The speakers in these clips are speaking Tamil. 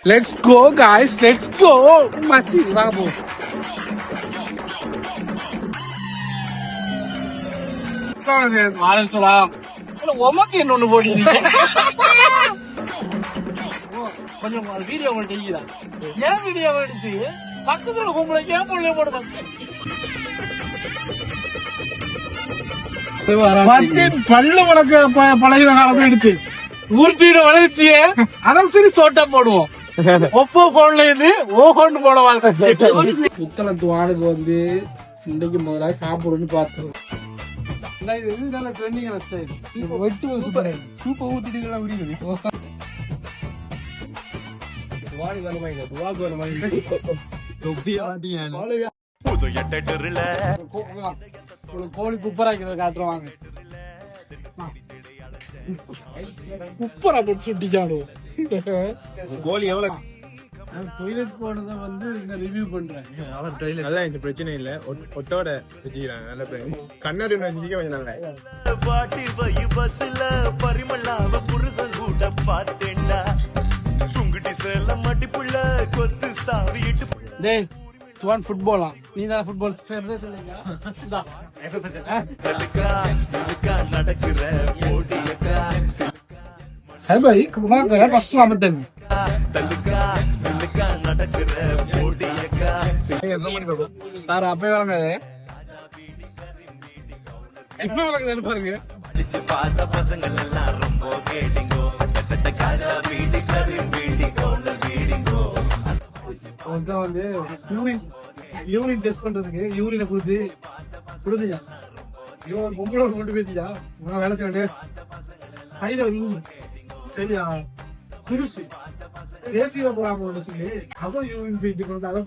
Let's go, guys. Let's go. Masih rabu. Waalaikumsalam. Kalau omakin nonu bodi ni. கொஞ்சம் வீடியோ பண்ணிட்டீங்களா? ஏன் வீடியோ எடுத்து பக்கத்துல உங்களுக்கு ஏன் பொண்ணு போடுறது? பல்லு வளர்க்க பழகிற காலத்தை எடுத்து ஊர்த்திட வளர்ச்சிய அதான் சரி சோட்டா போடுவோம். ஒப்போ போன்ல இருந்து ஓஹோன்னு போட வாழ்க்கை புத்தளத்து வானுக்கு வந்து இன்னைக்கு முதல்ல சாப்பிடுன்னு பார்த்தோம். ட்ரெண்டிங் சூப்பர் ஊத்திட்டு முடியுது. கோழி குப்பராக்கிறது காட்டுருவாங்க. குப்பரா போட்டு சுட்டிச்சாடு கோழி எவ்வளவு டொய்லெட் போனதை வந்து இங்க ரிவ்யூ பண்றேன். அதான் இந்த பிரச்சனை இல்ல ஒட்டோட வச்சுக்கிறாங்க. நல்ல கண்ணாடி வச்சுக்க கொஞ்சம் நல்லா பாட்டி போய் பஸ்ல பரிமளாவ புருஷன் கூட பார்த்தேன்டா சுங்குட்டி சேல மட்டிப்புள்ள கொத்து சாவிட்டு டேய் துவான் ஃபுட்பாலா நீ தான் ஃபுட்பால் ஃபேவரட் சொல்லுங்க. நடக்குற போடியக்கா है भाई कमाल कर बस मत दे तलका तलका நடக்குற போடியக்கா சார் அப்பவே வாங்க இப்போ வாங்க பாருங்க அடிச்சு பார்த்த பசங்க எல்லாம் ரொம்ப கேடிங்கோ அட்டட்ட காதா வீடி கரி வீடி கோல வீடிங்கோ வந்து யூரின் டெஸ்ட் பண்றதுக்கு யூரினை கொடுத்துயா இவன் பொம்பளை கொண்டு போயிட்டியா வேலை செய்ய டேஸ் கையில சரியா புதுசு தேசிய போறாங்க சொல்லி அதான் யூரின் போயிட்டு கொண்டு அதை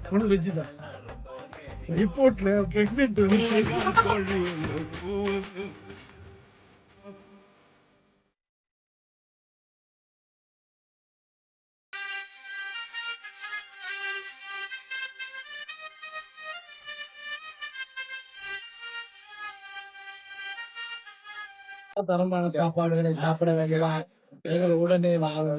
கொண்டு வச்சுட்டேன் ரிப்போர்ட்ல பிரெக்னென்ட் தரமான சாப்பாடுகளை சாப்பிட வேண்டியதான். உடனே வாங்க